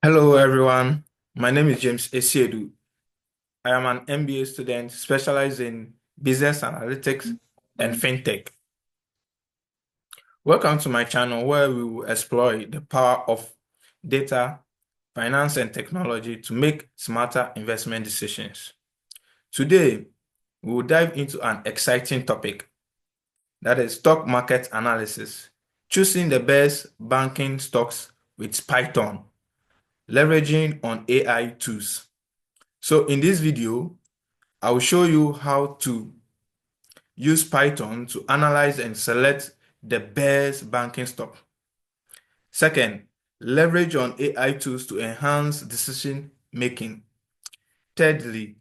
Hello, everyone. My name is James Esiedu. I am an MBA student specialized in business analytics and fintech. Welcome to my channel where we will explore the power of data, finance, and technology to make smarter investment decisions. Today, we will dive into an exciting topic, that is stock market analysis, choosing the best banking stocks with Python, leveraging on AI tools. So in this video, I will show you how to use Python to analyze and select the best banking stock. Second, leverage on AI tools to enhance decision making. Thirdly,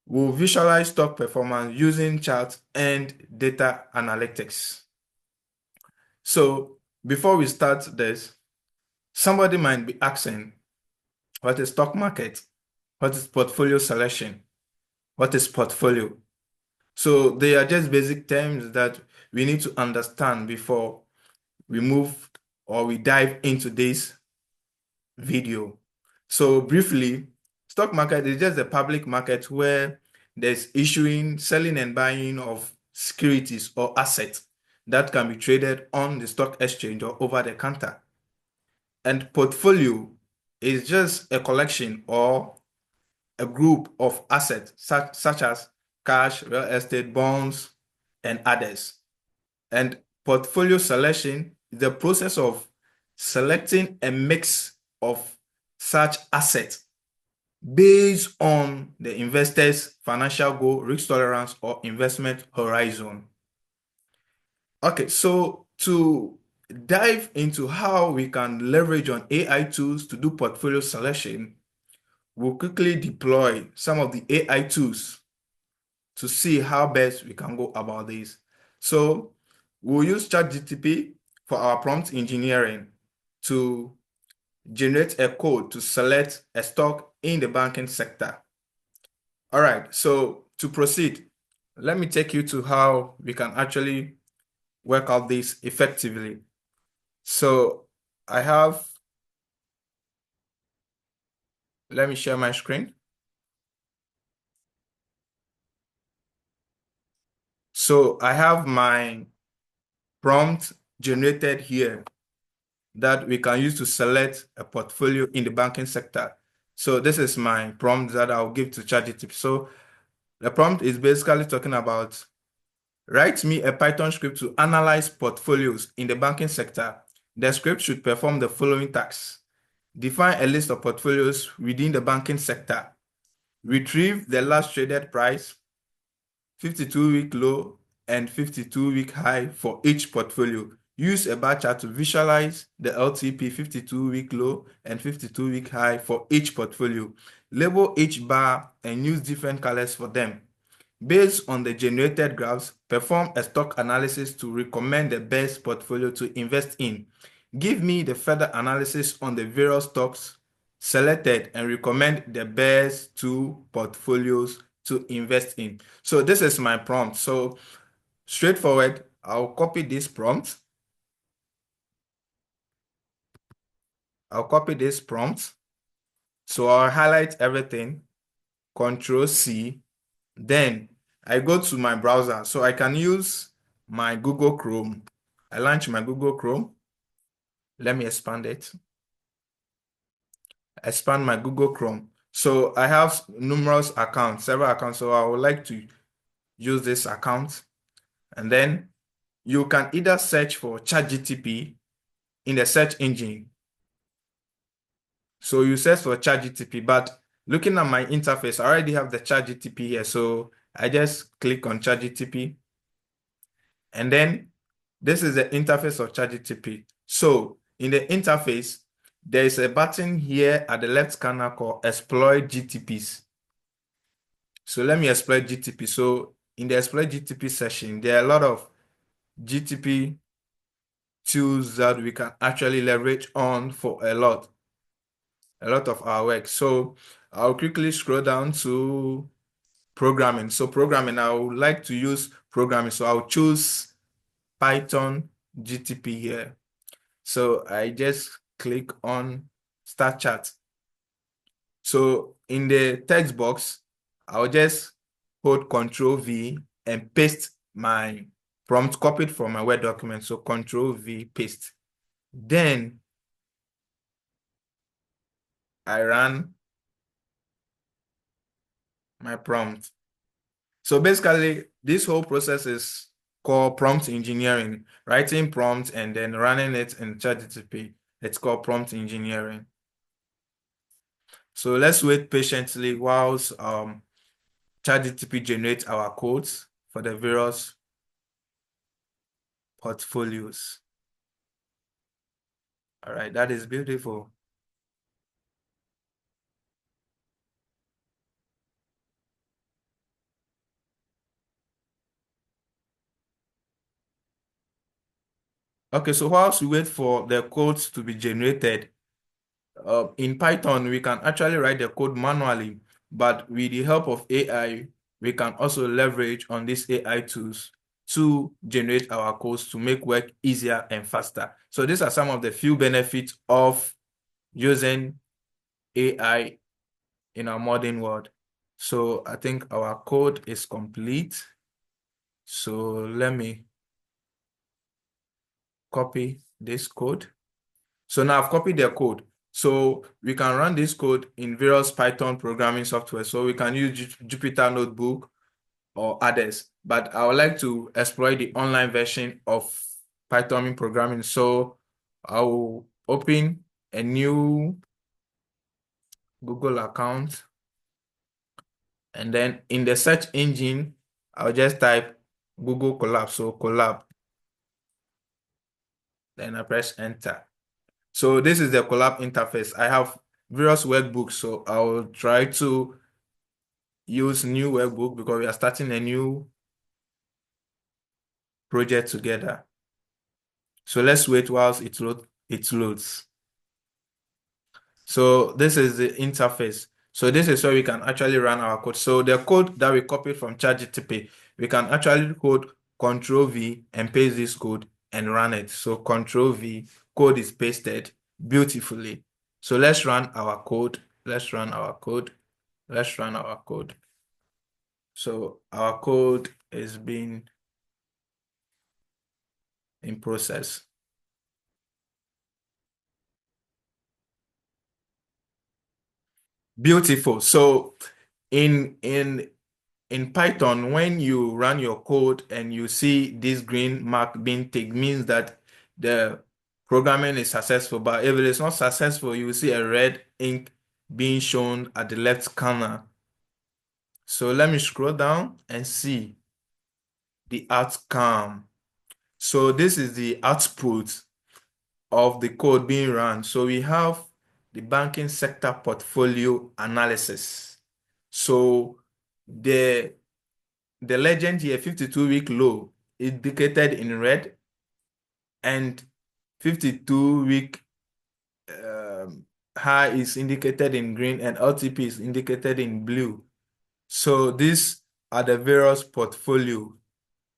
we'll visualize stock performance using charts and data analytics. So before we start this, somebody might be asking, what is stock market? What is portfolio selection? What is portfolio? So they are just basic terms that we need to understand before we move or we dive into this video. So briefly, stock market is just a public market where there's issuing, selling and buying of securities or assets that can be traded on the stock exchange or over the counter. And portfolio is just a collection or a group of assets such as cash, real estate, bonds, and others. And portfolio selection is the process of selecting a mix of such assets based on the investor's financial goal, risk tolerance, or investment horizon. Okay, so to dive into how we can leverage on AI tools to do portfolio selection, we'll quickly deploy some of the AI tools to see how best we can go about this. So we'll use ChatGPT for our prompt engineering to generate a code to select a stock in the banking sector. All right, so to proceed, let me take you to how we can actually work out this effectively. So let me share my screen. So I have my prompt generated here that we can use to select a portfolio in the banking sector. So this is my prompt that I'll give to ChatGPT. So the prompt is basically talking about, write me a Python script to analyze portfolios in the banking sector. The script should perform the following tasks. Define a list of portfolios within the banking sector. Retrieve the last traded price, 52-week low and 52-week high for each portfolio. Use a bar chart to visualize the LTP 52-week low and 52-week high for each portfolio. Label each bar and use different colors for them. Based on the generated graphs, perform a stock analysis to recommend the best portfolio to invest in. Give me the further analysis on the various stocks selected and recommend the best two portfolios to invest in. So this is my prompt. So straightforward, I'll copy this prompt. So I'll highlight everything, Control C, then I go to my browser. So I can use my Google Chrome. I launch my Google Chrome. Let me expand it. Expand my Google Chrome. So I have numerous accounts, several accounts. So I would like to use this account. And then you can either search for ChatGPT in the search engine. So you search for ChatGPT, but looking at my interface, I already have the ChatGPT here. So I just click on ChatGPT. And then this is the interface of ChatGPT. So in the interface, there is a button here at the left corner called Exploit GTPs. So let me exploit GTP. So in the Exploit GTP session, there are a lot of GTP tools that we can actually leverage on for a lot of our work. So I'll quickly scroll down to programming. So programming, I would like to use programming. So I'll choose Python GTP here. So I just click on start chart. So in the text box, I'll just hold Control V and paste my prompt copied from my Word document. So Control V, paste. Then I run my prompt. So basically, this whole process is called prompt engineering, writing prompt and then running it in ChatGPT. It's called prompt engineering. So let's wait patiently whilst ChatGPT generates our codes for the various portfolios. All right, that is beautiful. Okay, so whilst we wait for the codes to be generated, in Python, we can actually write the code manually, but with the help of AI, we can also leverage on these AI tools to generate our codes to make work easier and faster. So these are some of the few benefits of using AI in our modern world. So I think our code is complete. So let me copy this code. So now I've copied the code. So we can run this code in various Python programming software. So we can use Jupyter Notebook or others. But I would like to exploit the online version of Python programming. So I will open a new Google account. And then in the search engine, I'll just type Google Colab. So Colab. Then I press enter. So this is the Colab interface. I have various workbooks. So I will try to use new workbook because we are starting a new project together. So let's wait whilst it loads. So this is the interface. So this is where we can actually run our code. So the code that we copied from ChatGPT, we can actually hold Control V and paste this code and run it. So Control V, code is pasted beautifully. So let's run our code. Let's run our code. Let's run our code. So our code is being in process. Beautiful. So in Python, when you run your code and you see this green mark being ticked, means that the programming is successful. But if it is not successful, you will see a red ink being shown at the left corner. So let me scroll down and see the outcome. So this is the output of the code being run. So we have the banking sector portfolio analysis. So the legend here, 52-week low, indicated in red, and 52-week high is indicated in green, and LTP is indicated in blue. So these are the various portfolio.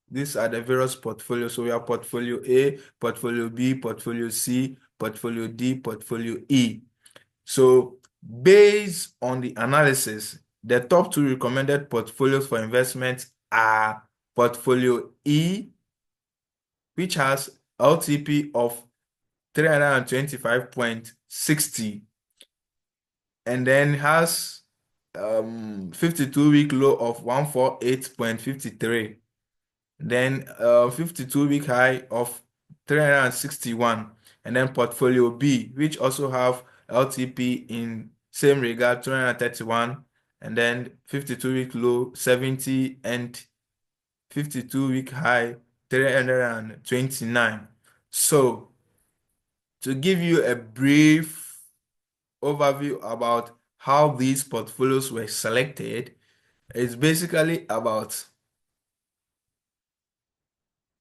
These are the various portfolios. So we have portfolio A, portfolio B, portfolio C, portfolio D, portfolio E. So based on the analysis, the top two recommended portfolios for investment are portfolio E, which has LTP of 325.60 and then has 52-week low of 148.53. Then 52-week high of 361, and then portfolio B, which also have LTP in same regard 231, and then 52-week low 70 and 52-week high 329. So to give you a brief overview about how these portfolios were selected, it's basically about,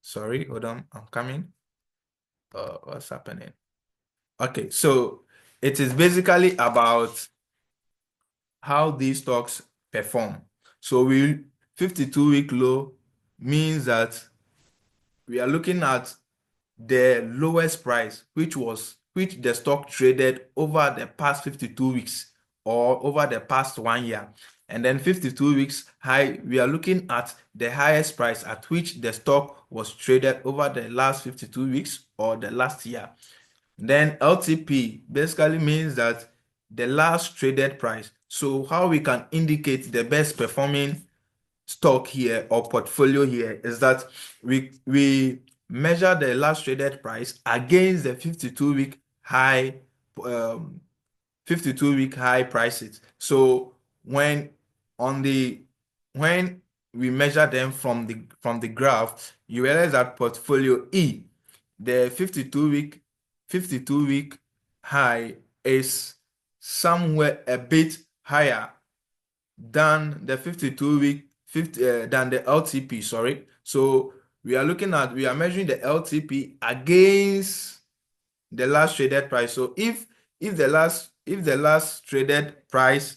sorry, hold on, I'm coming. What's happening? Okay, so it is basically about how these stocks perform. So 52-week low means that we are looking at the lowest price, which was which the stock traded over the past 52 weeks or over the past 1 year. And then 52 weeks high, we are looking at the highest price at which the stock was traded over the last 52 weeks or the last year. Then LTP basically means that the last traded price. So how we can indicate the best performing stock here or portfolio here is that we measure the last traded price against the 52-week high 52-week high prices. So when we measure them from the graph, you realize that portfolio E, the 52-week high is somewhere a bit higher than the 52-week than the LTP, sorry. So we are measuring the LTP against the last traded price. So if the last traded price,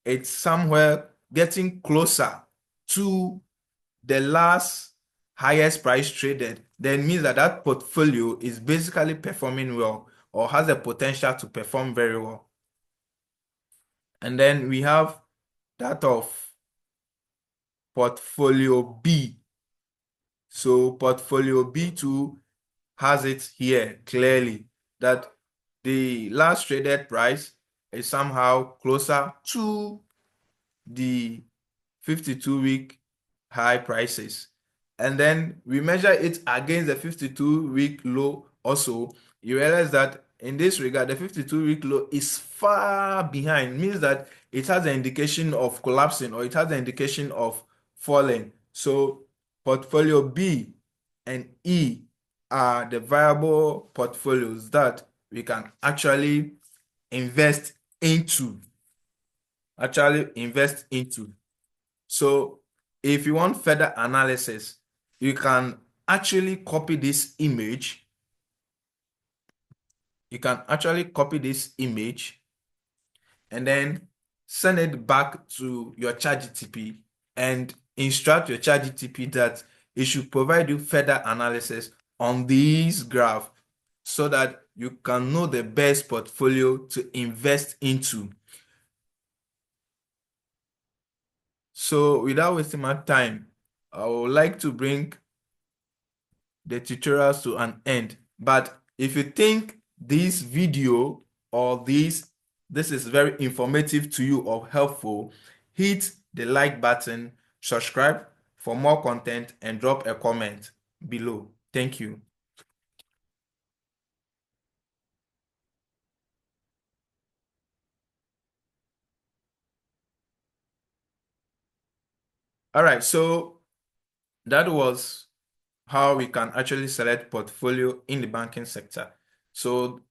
it's somewhere getting closer to the last highest price traded, then means that portfolio is basically performing well or has the potential to perform very well. And then we have that of portfolio B. So portfolio B2 has it here clearly that the last traded price is somehow closer to the 52-week high prices. And then we measure it against the 52-week low also. You realize that in this regard, the 52-week low is far behind, means that it has an indication of collapsing or it has an indication of falling. So portfolio B and E are the viable portfolios that we can actually invest into. So if you want further analysis, you can actually copy this image. And then send it back to your ChatGPT and instruct your ChatGPT that it should provide you further analysis on these graphs so that you can know the best portfolio to invest into. So without wasting my time, I would like to bring the tutorials to an end. But if you think this video or this is very informative to you or helpful, hit the like button, subscribe for more content, and drop a comment below. Thank you. All right, so that was how we can actually select portfolio in the banking sector so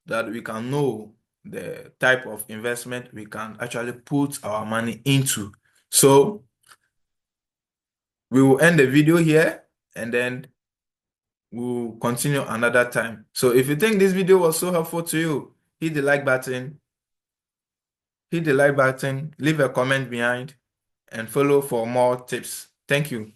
that we can know the type of investment we can actually put our money into. So we will end the video here and then we'll continue another time. So if you think this video was so helpful to you, hit the like button, leave a comment behind, and follow for more tips. Thank you.